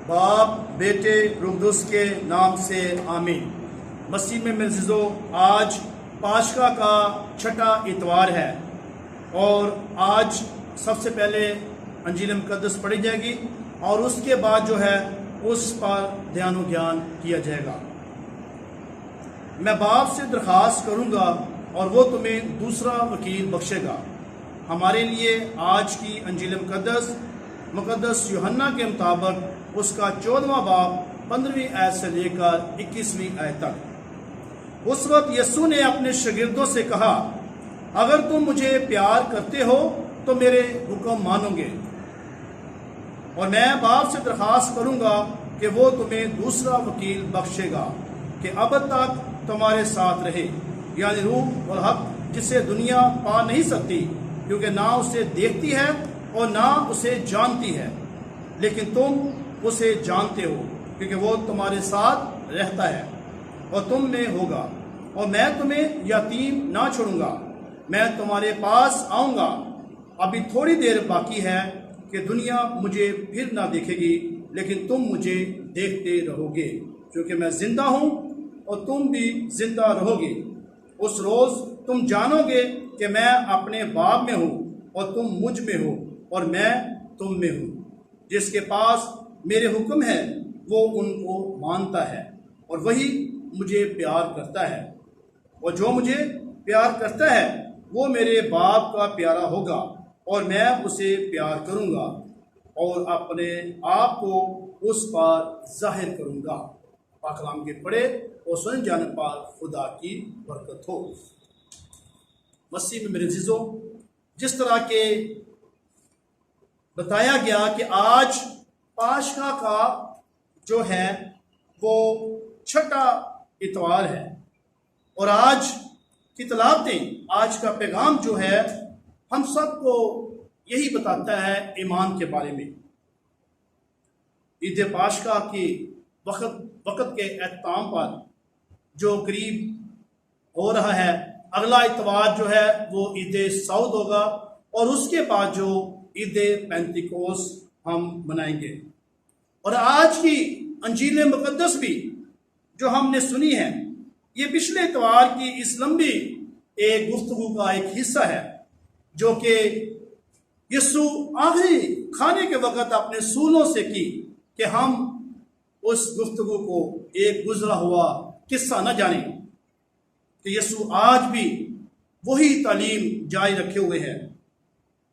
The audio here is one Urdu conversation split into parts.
باپ بیٹے روح القدس کے نام سے آمین۔ مسیح میں میرے عزیزو، آج پاشکا کا چھٹا اتوار ہے اور آج سب سے پہلے انجیل مقدس پڑھی جائے گی اور اس کے بعد جو ہے اس پر دھیان و گیان کیا جائے گا۔ میں باپ سے درخواست کروں گا اور وہ تمہیں دوسرا وکیل بخشے گا۔ ہمارے لیے آج کی انجیل مقدس یوحنا کے مطابق اس کا 14واں باب 15ویں آیت سے لے کر 21ویں آیت تک۔ اس وقت یسوع نے اپنے شاگردوں سے کہا، اگر تم مجھے پیار کرتے ہو تو میرے حکم مانو گے، اور میں باپ سے درخواست کروں گا کہ وہ تمہیں دوسرا وکیل بخشے گا کہ اب تک تمہارے ساتھ رہے، یعنی روح اور حق، جسے دنیا پا نہیں سکتی کیونکہ نہ اسے دیکھتی ہے اور نہ اسے جانتی ہے، لیکن تم اسے جانتے ہو کیونکہ وہ تمہارے ساتھ رہتا ہے اور تم میں ہوگا، اور میں تمہیں یتیم نہ چھوڑوں گا، میں تمہارے پاس آؤں گا۔ ابھی تھوڑی دیر باقی ہے کہ دنیا مجھے پھر نہ دیکھے گی، لیکن تم مجھے دیکھتے رہو گے کیونکہ میں زندہ ہوں اور تم بھی زندہ رہو گے۔ اس روز تم جانو گے کہ میں اپنے باپ میں ہوں اور تم مجھ میں ہو اور میں تم میں ہوں۔ جس کے پاس میرے حکم ہے وہ ان کو مانتا ہے اور وہی مجھے پیار کرتا ہے، اور جو مجھے پیار کرتا ہے وہ میرے باپ کا پیارا ہوگا اور میں اسے پیار کروں گا اور اپنے آپ کو اس پر ظاہر کروں گا۔ پاک کلام کے پڑھے اور سن جانے پر خدا کی برکت ہو۔ مسیح میں میرے عزیزو، جس طرح کے بتایا گیا کہ آج پاشکا کا جو ہے وہ چھٹا اتوار ہے، اور آج کی تلاوتیں، آج کا پیغام جو ہے ہم سب کو یہی بتاتا ہے ایمان کے بارے میں۔ عید پاشکا کی وقت کے اختتام پر جو قریب ہو رہا ہے، اگلا اتوار جو ہے وہ عید سعود ہوگا اور اس کے بعد جو عید پینتیکوس ہم منائیں گے۔ اور آج کی انجیل مقدس بھی جو ہم نے سنی ہے، یہ پچھلے اتوار کی اس لمبی ایک گفتگو کا ایک حصہ ہے جو کہ یسوع آخری کھانے کے وقت اپنے سولوں سے کی، کہ ہم اس گفتگو کو ایک گزرا ہوا قصہ نہ جانیں، کہ یسوع آج بھی وہی تعلیم جاری رکھے ہوئے ہے۔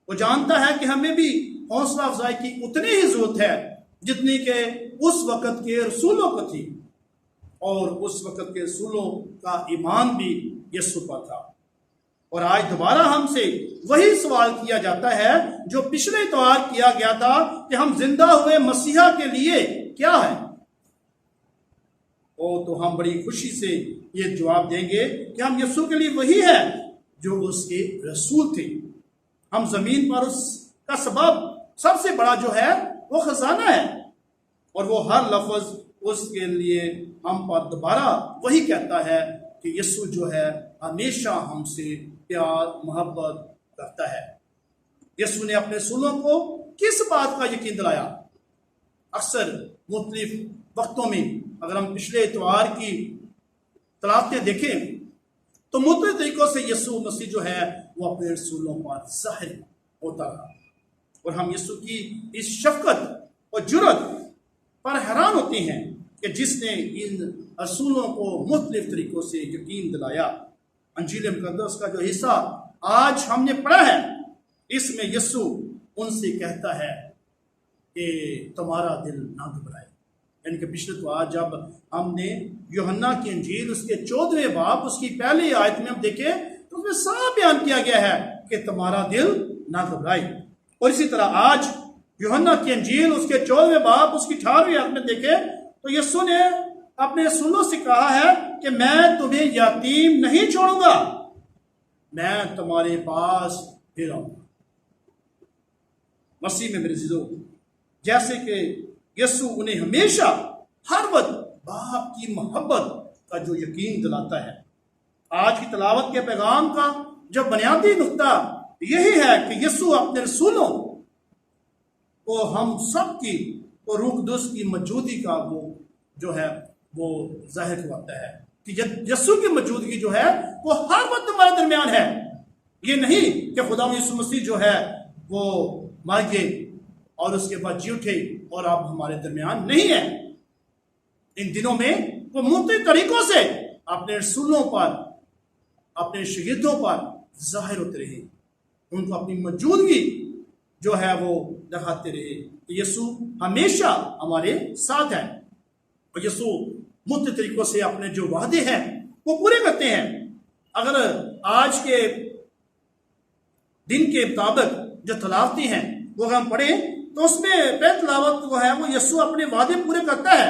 وہ جانتا ہے کہ ہمیں بھی حوصلہ افزائی کی اتنی ہی ضرورت ہے جتنی کہ اس وقت کے رسولوں کو تھی، اور اس وقت کے رسولوں کا ایمان بھی یسوع پر تھا۔ اور آج دوبارہ ہم سے وہی سوال کیا جاتا ہے جو پچھلے اتوار کیا گیا تھا، کہ ہم زندہ ہوئے مسیحا کے لیے کیا ہے؟ تو ہم بڑی خوشی سے یہ جواب دیں گے کہ ہم یسوع کے لیے وہی ہے جو اس کے رسول تھے۔ ہم زمین پر اس کا سب سے بڑا جو ہے وہ خزانہ ہے، اور وہ ہر لفظ اس کے لیے ہم پر دوبارہ وہی کہتا ہے کہ یسوع جو ہے ہمیشہ ہم سے پیار محبت کرتا ہے۔ یسوع نے اپنے رسولوں کو کس بات کا یقین دلایا؟ اکثر مختلف وقتوں میں اگر ہم پچھلے اتوار کی تلاوتیں دیکھیں تو مختلف طریقوں سے یسوع مسیح جو ہے وہ اپنے رسولوں پر ظاہر ہوتا رہا، اور ہم یسوع کی اس شفقت اور جرأت پر حیران ہوتے ہیں کہ جس نے ان رسولوں کو مختلف طریقوں سے یقین دلایا۔ انجیل مقدس کا جو حصہ آج ہم نے پڑھا ہے، اس میں یسوع ان سے کہتا ہے کہ تمہارا دل نہ گھبرائے۔ یعنی کہ پچھلے تو آج جب ہم نے یوحنا کی انجیل اس کے 14ویں باب اس کی پہلی آیت میں ہم دیکھیں تو اس میں صاف بیان کیا گیا ہے کہ تمہارا دل نہ گھبرائے، اور اسی طرح آج یوحنا کی انجیل اس کے 14ویں باب اس کی 18ویں آیت میں دیکھیں تو یسوع نے اپنے رسولوں سے کہا ہے کہ میں تمہیں یتیم نہیں چھوڑوں گا، میں تمہارے پاس پھر آؤں گا۔ مسیح میں میرے عزیزو، جیسے کہ یسوع انہیں ہمیشہ ہر وقت باپ کی محبت کا جو یقین دلاتا ہے، آج کی تلاوت کے پیغام کا جو بنیادی نقطہ یہی ہے کہ یسوع اپنے رسولوں کو ہم سب کی تو روح قدس کی موجودگی کا وہ جو ہے وہ ظاہر کرواتا ہے کہ یسوع کی موجودگی جو ہے وہ ہر وقت ہمارے درمیان ہے. یہ نہیں کہ خدا یسوع مسیح جو ہے وہ مر گئے اور اس کے بعد جی اٹھے اور اب ہمارے درمیان نہیں ہے. ان دنوں میں وہ مختلف طریقوں سے اپنے رسولوں پر اپنے شاگردوں پر ظاہر ہوتے رہے, ان کو اپنی موجودگی جو ہے وہ دکھاتے رہے. یسوع ہمیشہ ہمارے ساتھ ہے اور یسوع مختلف طریقوں سے اپنے جو وعدے ہیں وہ پورے کرتے ہیں. اگر آج کے دن کے مطابق جو تلاوتیں ہیں وہ اگر ہم پڑھیں تو اس میں پہلی تلاوت وہ ہے وہ یسوع اپنے وعدے پورے کرتا ہے.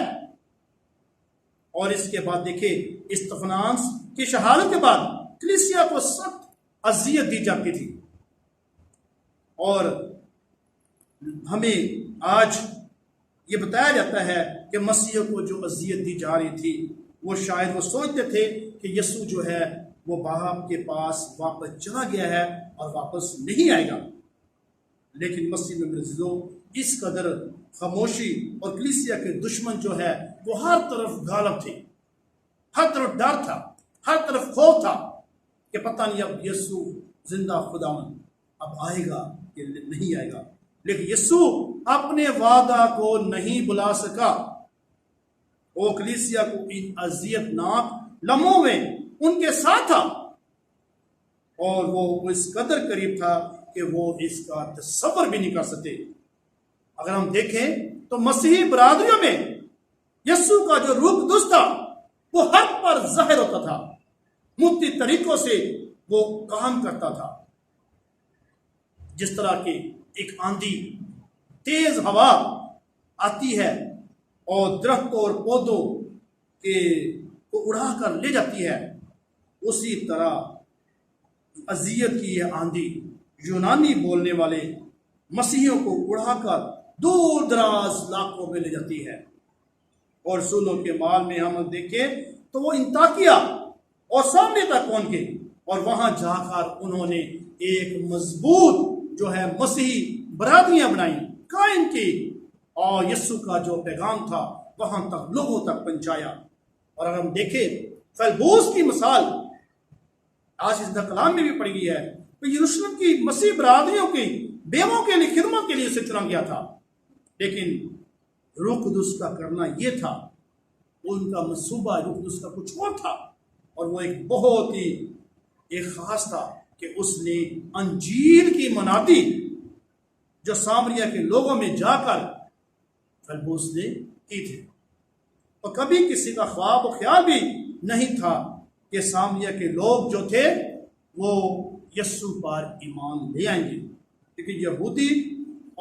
اور اس کے بعد دیکھیں استفاناس کی شہادت کے بعد کلیسیا کو سخت اذیت دی جاتی تھی, اور ہمیں آج یہ بتایا جاتا ہے کہ مسیح کو جو اذیت دی جا رہی تھی وہ شاید وہ سوچتے تھے کہ یسوع جو ہے وہ باپ کے پاس واپس چلا گیا ہے اور واپس نہیں آئے گا. لیکن مسیح میں عزیزو اس قدر خاموشی اور کلیسیا کے دشمن جو ہے وہ ہر طرف غالب تھے, ہر طرف ڈر تھا, ہر طرف خوف تھا کہ پتہ نہیں اب یسوع زندہ خداوند اب آئے گا کہ نہیں آئے گا. لیکن یسوع اپنے وعدہ کو نہیں بلا سکا. وہ کلیسیا کو ان اذیت ناک لمحوں میں ان کے ساتھ تھا اور وہ اس قدر قریب تھا کہ وہ اس کا تصور بھی نہیں کر سکتے. اگر ہم دیکھیں تو مسیحی برادریوں میں یسوع کا جو روح قدس تھا وہ حق پر ظاہر ہوتا تھا, مختلف طریقوں سے وہ کام کرتا تھا. جس طرح کہ ایک آندھی تیز ہوا آتی ہے اور درختوں اور پودوں کو اڑا کر لے جاتی ہے, اسی طرح اذیت کی یہ آندھی یونانی بولنے والے مسیحیوں کو اڑا کر دور دراز علاقوں میں لے جاتی ہے. اور رسولوں کے مال میں ہم دیکھیں تو وہ انطاکیہ اور سامنے تک پہنچ گئے اور وہاں جا کر انہوں نے ایک مضبوط جو ہے مسیحی برادریاں بنائیں, قائم کی, اور یسوع کا جو پیغام تھا وہاں تک لوگوں تک پہنچایا. اور اگر ہم دیکھیں فیلبوس کی مثال آج اس کلام میں بھی پڑھی گئی ہے, تو یروشلم کی مسیح برادریوں کی بیووں کے لیے خدمت کے لیے اسے چنا گیا تھا. لیکن روح قدس کا کرنا یہ تھا, ان کا منصوبہ روح قدس کا کچھ اور تھا, اور وہ ایک بہت ہی ایک خاص تھا کہ اس نے انجیل کی منادی جو سامریہ کے لوگوں میں جا کر فیلبوس نے کی تھی. اور کبھی کسی کا خواب و خیال بھی نہیں تھا کہ سامریہ کے لوگ جو تھے وہ یسوع پر ایمان لے آئیں گے, کیونکہ یہودی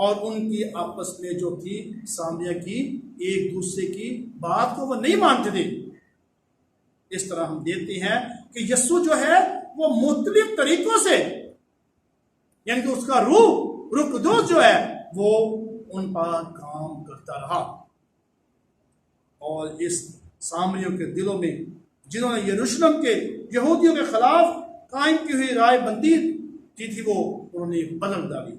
اور ان کی آپس میں جو تھی سامریہ کی ایک دوسرے کی بات کو وہ نہیں مانتے تھے. اس طرح ہم دیکھتے ہیں کہ یسوع جو ہے وہ مختلف طریقوں سے یعنی کہ اس کا روح قدس جو ہے وہ ان پر کام کرتا رہا, اور اس سامریوں کے دلوں میں جنہوں نے یروشلم کے یہودیوں کے خلاف قائم کی ہوئی رائے بندی کی تھی وہ انہوں نے بدل ڈالی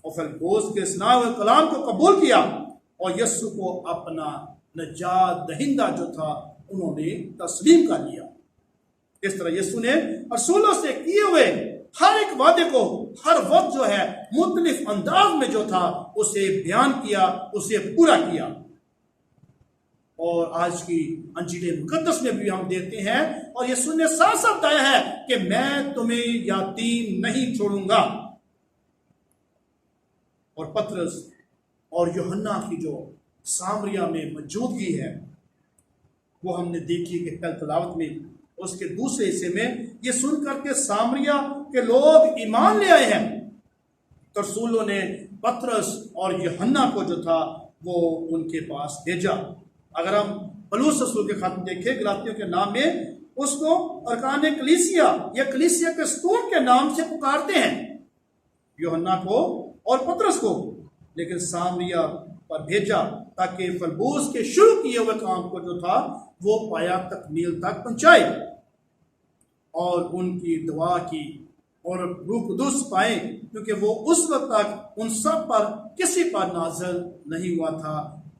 اور فیلبوس کے سنائے ہوئے کلام کو قبول کیا اور یسوع کو اپنا نجات دہندہ جو تھا انہوں نے تسلیم کر لیا. اس طرح یسوع نے رسولوں سے کیے ہوئے ہر ایک وعدے کو ہر وقت جو ہے مختلف انداز میں جو تھا اسے بیان کیا, اسے پورا کیا. اور آج کی انجیل مقدس میں بھی ہم دیکھتے ہیں اور یسوع نے صاف صاف بتایا ہے کہ میں تمہیں یتیم نہیں چھوڑوں گا. اور پطرس اور یوحنا کی جو سامریہ میں موجودگی ہے وہ ہم نے دیکھی کہ کل تلاوت میں اس کے دوسرے حصے میں یہ سن کر کے سامریہ کے لوگ ایمان لے آئے ہیں, تو رسولوں نے پطرس اور یوحنا کو جو تھا وہ ان کے پاس بھیجا. اگر ہم پولس رسول کے خط دیکھیں گلاطیوں کے نام میں اس کو ارکان کلیسیا یا کلیسیا کے ستون کے نام سے پکارتے ہیں, یوحنا کو اور پطرس کو, لیکن سامریہ پر بھیجا تاکہ فیلبوس کے شروع کیے ہوئے کام کو جو تھا وہ پایا تکمیل تک پہنچائے اور ان کی دعا کی اور روح قدس پائیں, کیونکہ وہ اس وقت تک ان سب پر کسی پر نازل نہیں ہوا تھا